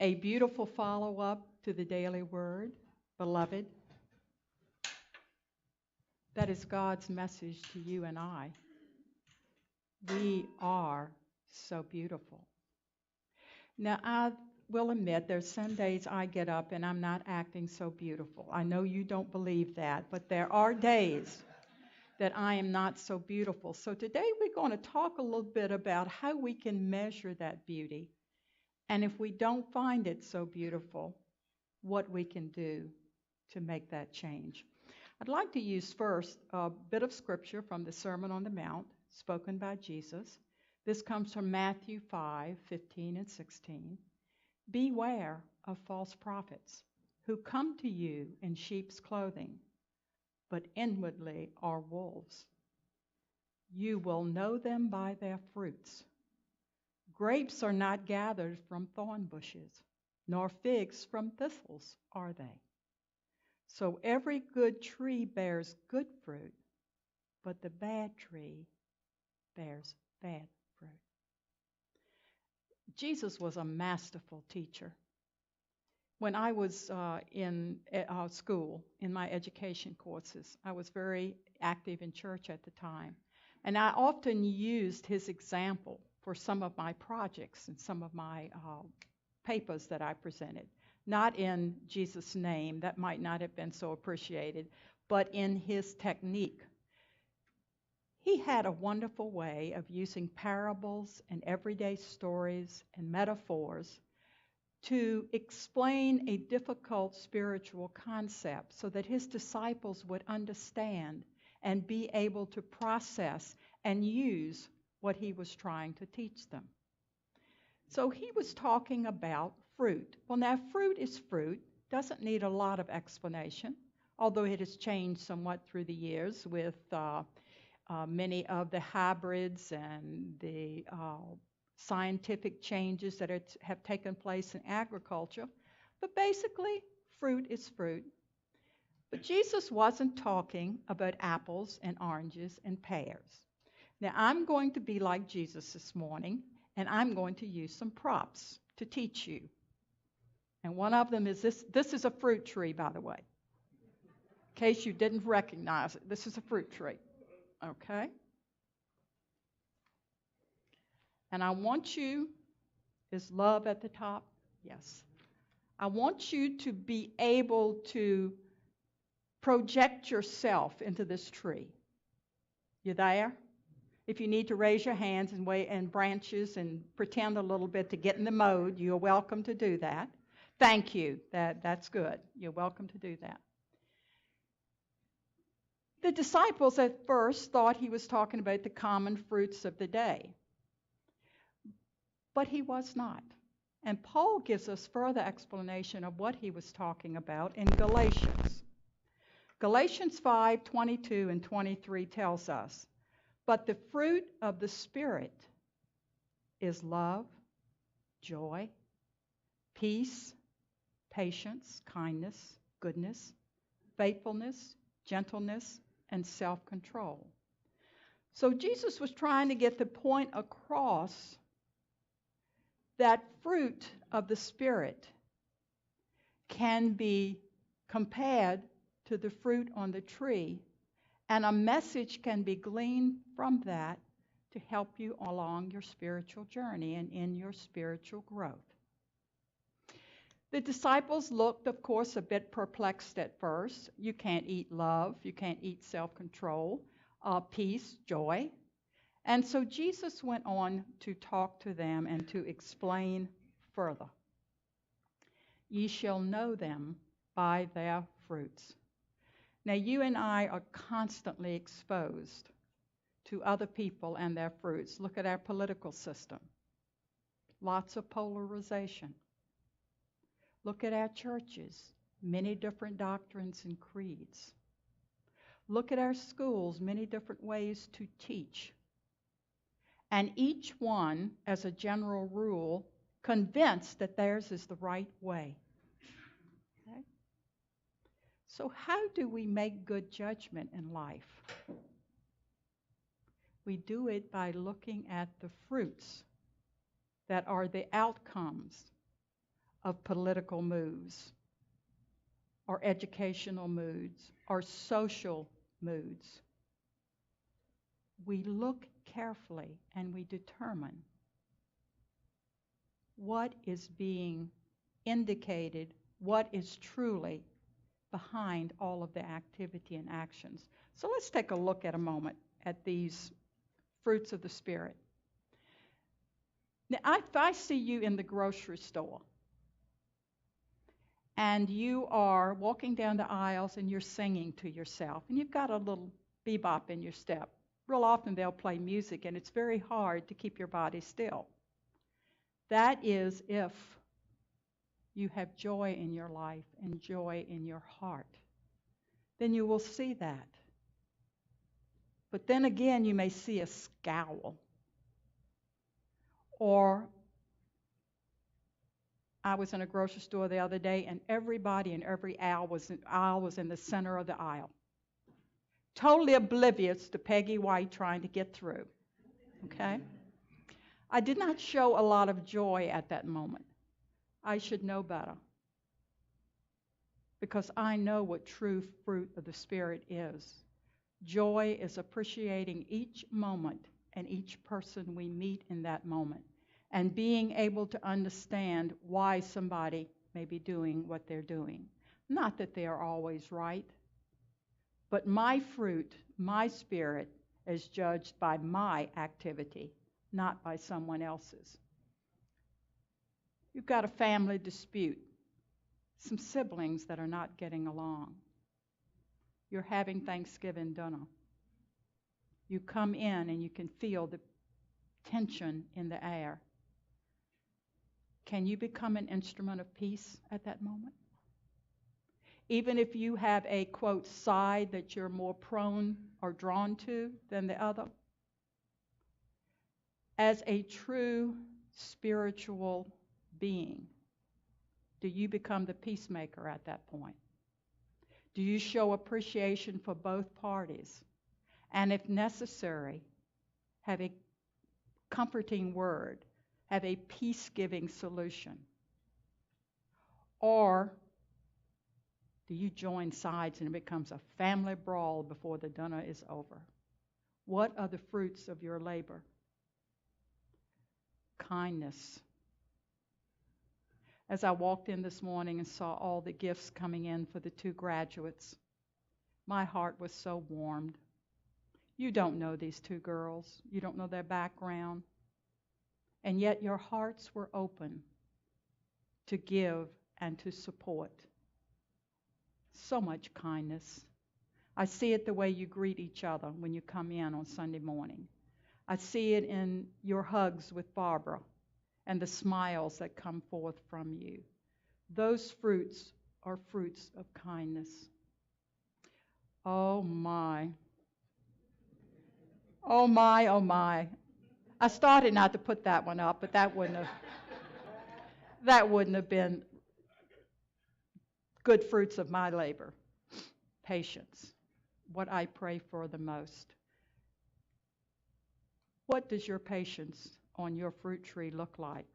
A beautiful follow-up to the daily word, beloved. That is God's message to you and I. We are so beautiful. Now, I will admit there's some days I get up and I'm not acting so beautiful. I know you don't believe that, but there are days that I am not so beautiful. So today we're going to talk a little bit about how we can measure that beauty. And if we don't find it so beautiful, what we can do to make that change. I'd like to use first a bit of scripture from the Sermon on the Mount, spoken by Jesus. This comes from Matthew 5:15 and 16. Beware of false prophets who come to you in sheep's clothing, but inwardly are wolves. You will know them by their fruits. Grapes are not gathered from thorn bushes, nor figs from thistles, are they? So every good tree bears good fruit, but the bad tree bears bad fruit. Jesus was a masterful teacher. When I was in school, in my education courses, I was very active in church at the time. And I often used his example for some of my projects and some of my papers that I presented. Not in Jesus' name, that might not have been so appreciated, but in his technique. He had a wonderful way of using parables and everyday stories and metaphors to explain a difficult spiritual concept so that his disciples would understand and be able to process and use what he was trying to teach them. So he was talking about fruit. Well, now fruit is fruit, doesn't need a lot of explanation, although it has changed somewhat through the years with many of the hybrids and the scientific changes that have taken place in agriculture. But basically, fruit is fruit. But Jesus wasn't talking about apples and oranges and pears. Now, I'm going to be like Jesus this morning, and I'm going to use some props to teach you. And one of them is this. This is a fruit tree, by the way. In case you didn't recognize it, this is a fruit tree. Okay? And I want you, is love at the top? Yes. I want you to be able to project yourself into this tree. You there? If you need to raise your hands and wave and branches and pretend a little bit to get in the mode, you're welcome to do that. Thank you. That's good. You're welcome to do that. The disciples at first thought he was talking about the common fruits of the day. But he was not. And Paul gives us further explanation of what he was talking about in Galatians. Galatians 5:22 and 23 tells us, but the fruit of the Spirit is love, joy, peace, patience, kindness, goodness, faithfulness, gentleness, and self-control. So Jesus was trying to get the point across that fruit of the Spirit can be compared to the fruit on the tree, and a message can be gleaned from that to help you along your spiritual journey and in your spiritual growth. The disciples looked, of course, a bit perplexed at first. You can't eat love, you can't eat self-control, peace, joy. And so Jesus went on to talk to them and to explain further. Ye shall know them by their fruits. Now, you and I are constantly exposed to other people and their fruits. Look at our political system. Lots of polarization. Look at our churches. Many different doctrines and creeds. Look at our schools. Many different ways to teach. And each one, as a general rule, convinced that theirs is the right way. Okay? So how do we make good judgment in life? We do it by looking at the fruits that are the outcomes of political moves or educational moods or social moods. We look carefully and we determine what is being indicated, what is truly behind all of the activity and actions. So let's take a look at a moment at these fruits of the Spirit. Now, if I see you in the grocery store and you are walking down the aisles and you're singing to yourself and you've got a little bebop in your step, real often they'll play music and it's very hard to keep your body still. That is if you have joy in your life and joy in your heart. Then you will see that. But then again, you may see a scowl. Or I was in a grocery store the other day, and everybody in every aisle was in the center of the aisle. Totally oblivious to Peggy White trying to get through. Okay? I did not show a lot of joy at that moment. I should know better. Because I know what true fruit of the Spirit is. Joy is appreciating each moment and each person we meet in that moment, and being able to understand why somebody may be doing what they're doing. Not that they are always right, but my fruit, my spirit, is judged by my activity, not by someone else's. You've got a family dispute, some siblings that are not getting along. You're having Thanksgiving dinner. You come in and you can feel the tension in the air. Can you become an instrument of peace at that moment? Even if you have a, quote, side that you're more prone or drawn to than the other? As a true spiritual being, do you become the peacemaker at that point? Do you show appreciation for both parties? And if necessary, have a comforting word, have a peace-giving solution? Or do you join sides and it becomes a family brawl before the dinner is over? What are the fruits of your labor? Kindness. As I walked in this morning and saw all the gifts coming in for the 2 graduates, my heart was so warmed. You don't know these 2 girls. You don't know their background. And yet your hearts were open to give and to support. So much kindness. I see it the way you greet each other when you come in on Sunday morning. I see it in your hugs with Barbara and the smiles that come forth from you. Those fruits are fruits of kindness. Oh my. Oh my, oh my. I started not to put that one up, but that wouldn't have been good fruits of my labor. Patience. What I pray for the most. What does your patience on your fruit tree look like?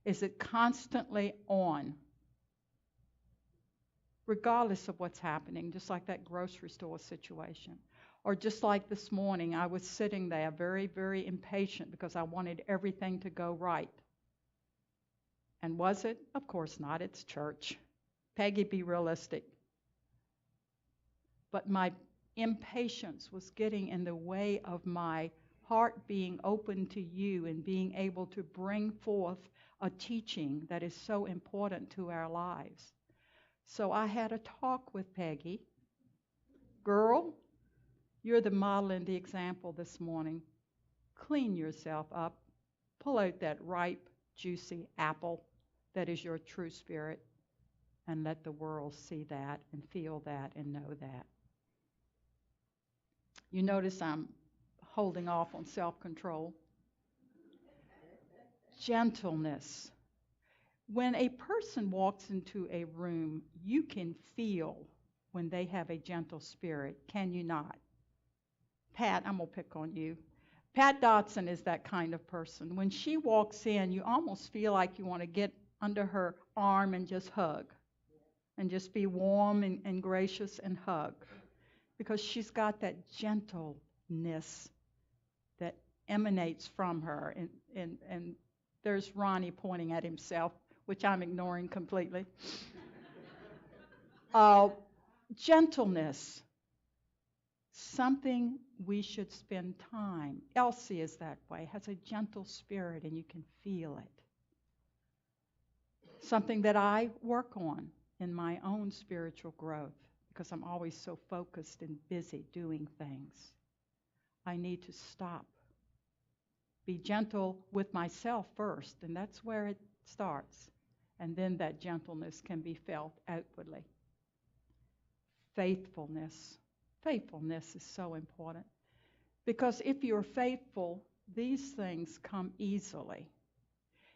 Is it constantly on? Regardless of what's happening, just like that grocery store situation. Or just like this morning, I was sitting there very, very impatient because I wanted everything to go right. And was it? Of course not. It's church. Peggy, be realistic. But my impatience was getting in the way of my heart being open to you and being able to bring forth a teaching that is so important to our lives. So I had a talk with Peggy. Girl, you're the model and the example this morning. Clean yourself up. Pull out that ripe, juicy apple that is your true spirit, and let the world see that and feel that and know that. You notice I'm holding off on self-control. Gentleness. When a person walks into a room, you can feel when they have a gentle spirit, can you not? Pat, I'm going to pick on you. Pat Dotson is that kind of person. When she walks in, you almost feel like you want to get under her arm and just hug. And just be warm and gracious and hug. Because she's got that gentleness that emanates from her. And there's Ronnie pointing at himself, which I'm ignoring completely. Gentleness. Something we should spend time. Elsie is that way, has a gentle spirit, and you can feel it. Something that I work on in my own spiritual growth, because I'm always so focused and busy doing things. I need to stop. Be gentle with myself first, and that's where it starts. And then that gentleness can be felt outwardly. Faithfulness. Faithfulness is so important. Because if you're faithful, these things come easily.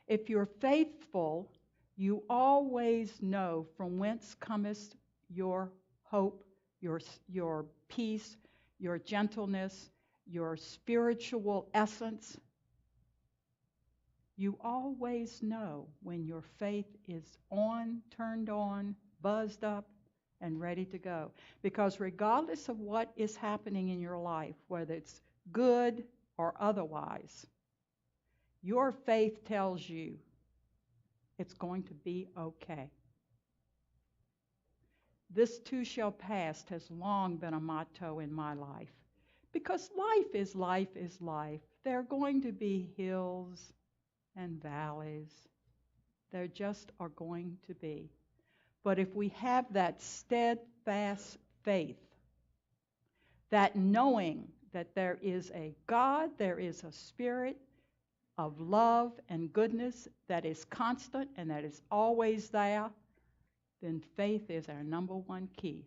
If you're faithful, you always know from whence cometh your hope, your peace, your gentleness, your spiritual essence. You always know when your faith is on, turned on, buzzed up, and ready to go. Because regardless of what is happening in your life, whether it's good or otherwise, your faith tells you it's going to be okay. This too shall pass has long been a motto in my life. Because life is life is life. There are going to be hills and valleys. There just are going to be. But if we have that steadfast faith, that knowing that there is a God, there is a spirit of love and goodness that is constant and that is always there, then faith is our number one key.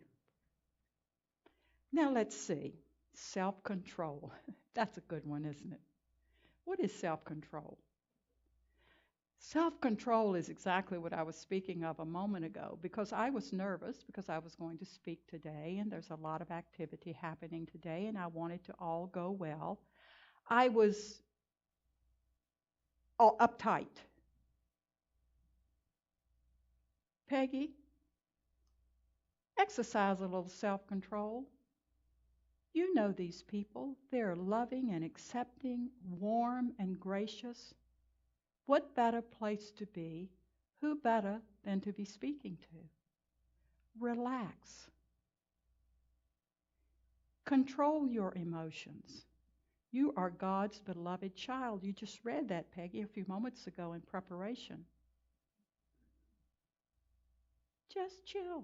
Now let's see. Self-control. That's a good one, isn't it? What is self-control? Self-control is exactly what I was speaking of a moment ago, because I was nervous because I was going to speak today, and there's a lot of activity happening today, and I wanted to all go well. I was uptight. Peggy, exercise a little self-control. You know these people. They're loving and accepting, warm and gracious. What better place to be? Who better than to be speaking to? Relax. Control your emotions. You are God's beloved child. You just read that, Peggy, a few moments ago in preparation. Just chill.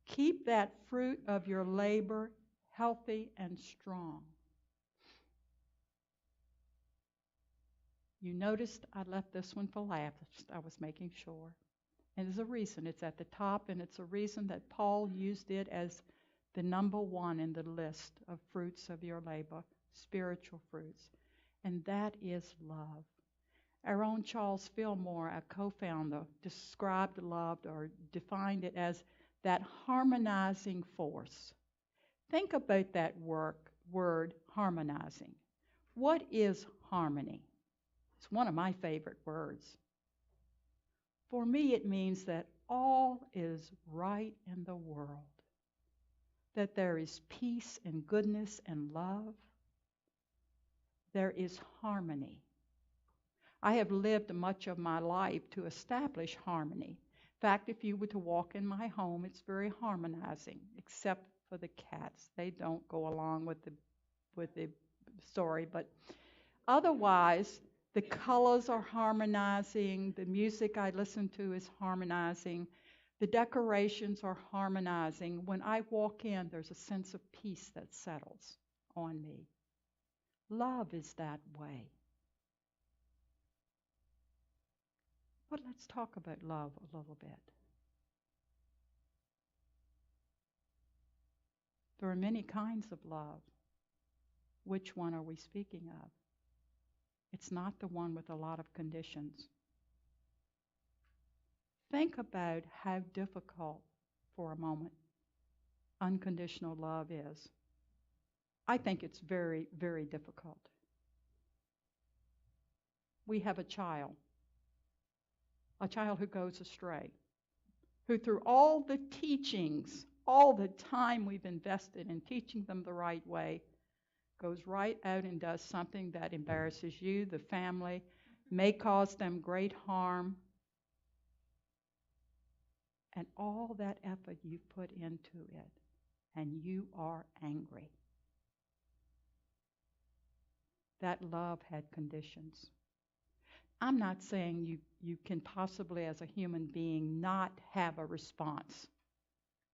Keep that fruit of your labor healthy and strong. You noticed I left this one for last. I was making sure. And there's a reason. It's at the top, and it's a reason that Paul used it as the number one in the list of fruits of your labor, spiritual fruits. And that is love. Our own Charles Fillmore, our co-founder, described love or defined it as that harmonizing force. Think about that word harmonizing. What is harmony? It's one of my favorite words. For me, it means that all is right in the world, that there is peace and goodness and love. There is harmony. I have lived much of my life to establish harmony. In fact, if you were to walk in my home, it's very harmonizing, except for the cats. They don't go along with the story, but otherwise, the colors are harmonizing. The music I listen to is harmonizing. The decorations are harmonizing. When I walk in, there's a sense of peace that settles on me. Love is that way. But let's talk about love a little bit. There are many kinds of love. Which one are we speaking of? It's not the one with a lot of conditions. Think about how difficult, for a moment, unconditional love is. I think it's very, very difficult. We have a child. a child who goes astray, who through all the teachings, all the time we've invested in teaching them the right way, goes right out and does something that embarrasses you, the family, may cause them great harm, and all that effort you've put into it, and you are angry. That love had conditions. I'm not saying you can possibly, as a human being, not have a response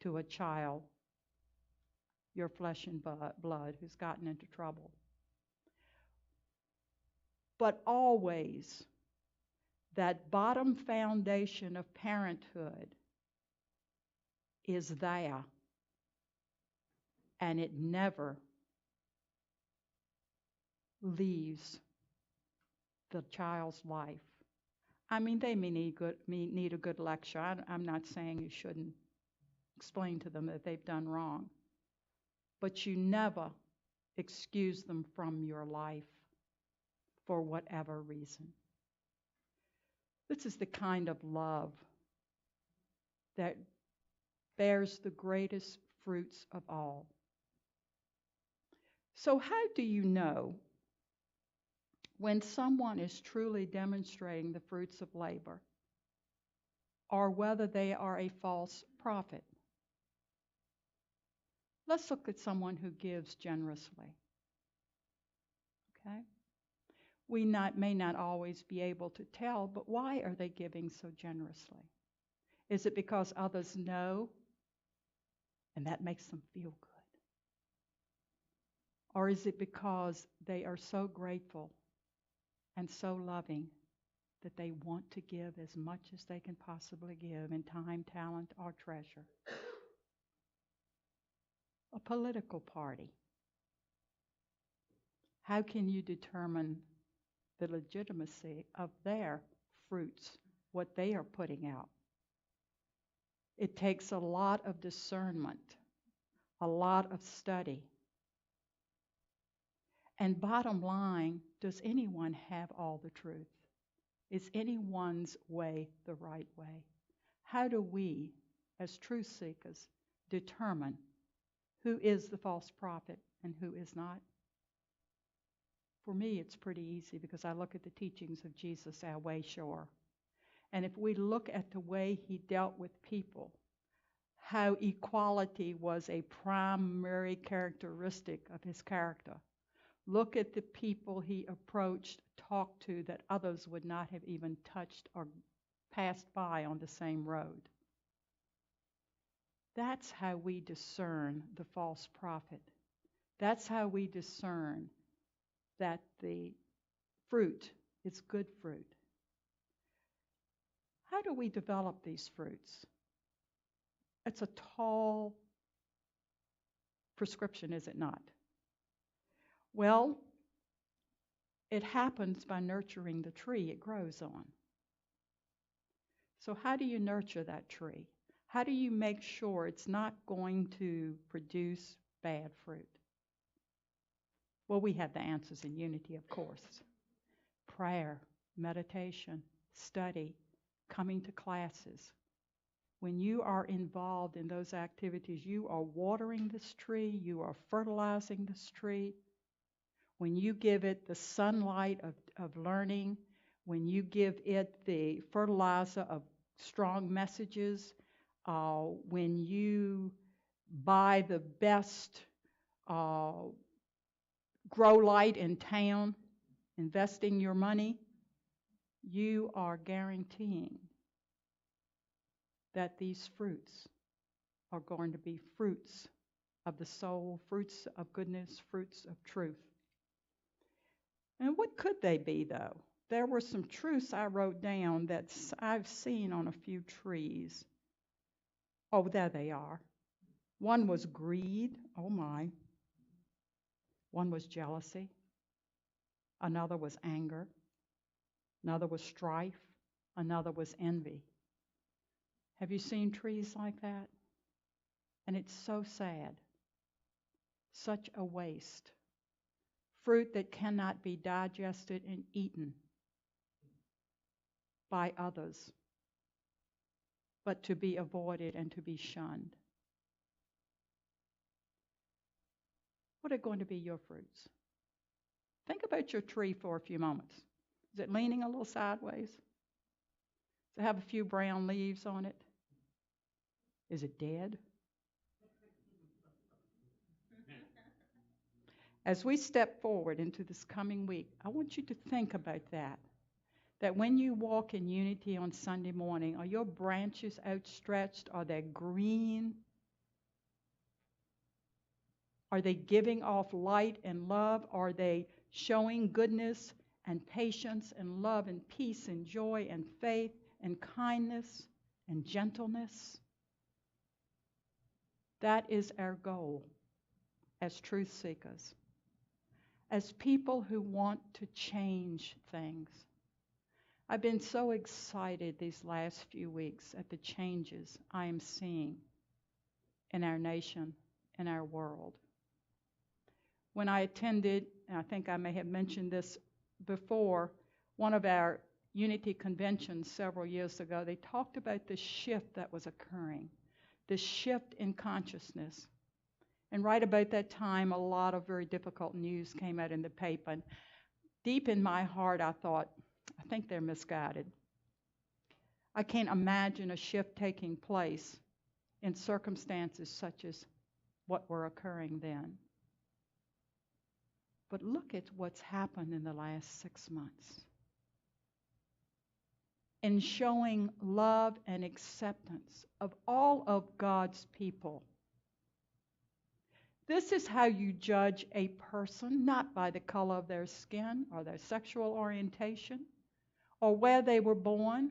to a child, your flesh and blood, who's gotten into trouble. But always, that bottom foundation of parenthood is there, and it never leaves the child's life. I mean, they may need a good lecture. I'm not saying you shouldn't explain to them that they've done wrong, but you never excuse them from your life for whatever reason. This is the kind of love that bears the greatest fruits of all. So how do you know when someone is truly demonstrating the fruits of labor, or whether they are a false prophet? Let's look at someone who gives generously. Okay? We may not always be able to tell, but why are they giving so generously? Is it because others know and that makes them feel good? Or is it because they are so grateful and so loving that they want to give as much as they can possibly give in time, talent, or treasure? A political party. How can you determine the legitimacy of their fruits, what they are putting out? It takes a lot of discernment, a lot of study. And bottom line, does anyone have all the truth? Is anyone's way the right way? How do we, as truth seekers, determine who is the false prophet and who is not? For me, it's pretty easy because I look at the teachings of Jesus, our way shower. And if we look at the way he dealt with people, how equality was a primary characteristic of his character. Look at the people he approached, talked to, that others would not have even touched or passed by on the same road. That's how we discern the false prophet. That's how we discern that the fruit is good fruit. How do we develop these fruits? It's a tall prescription, is it not? Well, it happens by nurturing the tree it grows on. So how do you nurture that tree? How do you make sure it's not going to produce bad fruit? Well, we have the answers in unity, of course. Prayer, meditation, study, coming to classes. When you are involved in those activities, you are watering this tree, you are fertilizing this tree. When you give it the sunlight of learning, when you give it the fertilizer of strong messages, when you buy the best grow light in town, investing your money, you are guaranteeing that these fruits are going to be fruits of the soul, fruits of goodness, fruits of truth. And what could they be, though? There were some truths I wrote down that I've seen on a few trees. Oh, there they are. One was greed. Oh, my. One was jealousy. Another was anger. Another was strife. Another was envy. Have you seen trees like that? And it's so sad. Such a waste. Fruit that cannot be digested and eaten by others but to be avoided and to be shunned. What are going to be your fruits? Think about your tree for a few moments. Is it leaning a little sideways? Does it have a few brown leaves on it? Is it dead? As we step forward into this coming week, I want you to think about that. That when you walk in unity on Sunday morning, are your branches outstretched? Are they green? Are they giving off light and love? Are they showing goodness and patience and love and peace and joy and faith and kindness and gentleness? That is our goal as truth seekers, as people who want to change things. I've been so excited these last few weeks at the changes I am seeing in our nation, in our world. When I attended, and I think I may have mentioned this before, one of our unity conventions several years ago, they talked about the shift that was occurring, the shift in consciousness. And right about that time, a lot of very difficult news came out in the paper. And deep in my heart, I thought, I think they're misguided. I can't imagine a shift taking place in circumstances such as what were occurring then. But look at what's happened in the last 6 months. In showing love and acceptance of all of God's people. This is how you judge a person, not by the color of their skin or their sexual orientation or where they were born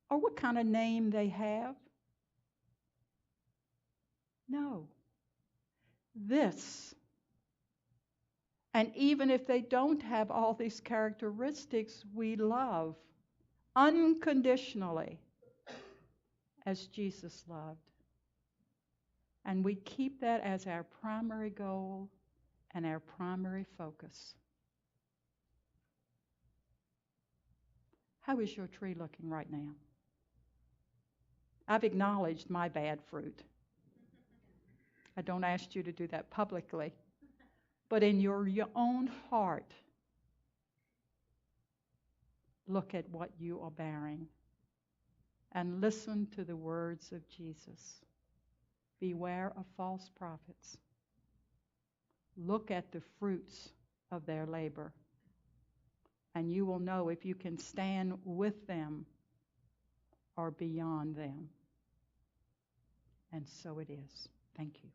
or what kind of name they have. No. This. And even if they don't have all these characteristics, we love unconditionally as Jesus loved. And we keep that as our primary goal and our primary focus. How is your tree looking right now? I've acknowledged my bad fruit. I don't ask you to do that publicly. But in your own heart, look at what you are bearing and listen to the words of Jesus. Beware of false prophets. Look at the fruits of their labor, and you will know if you can stand with them or beyond them. And so it is. Thank you.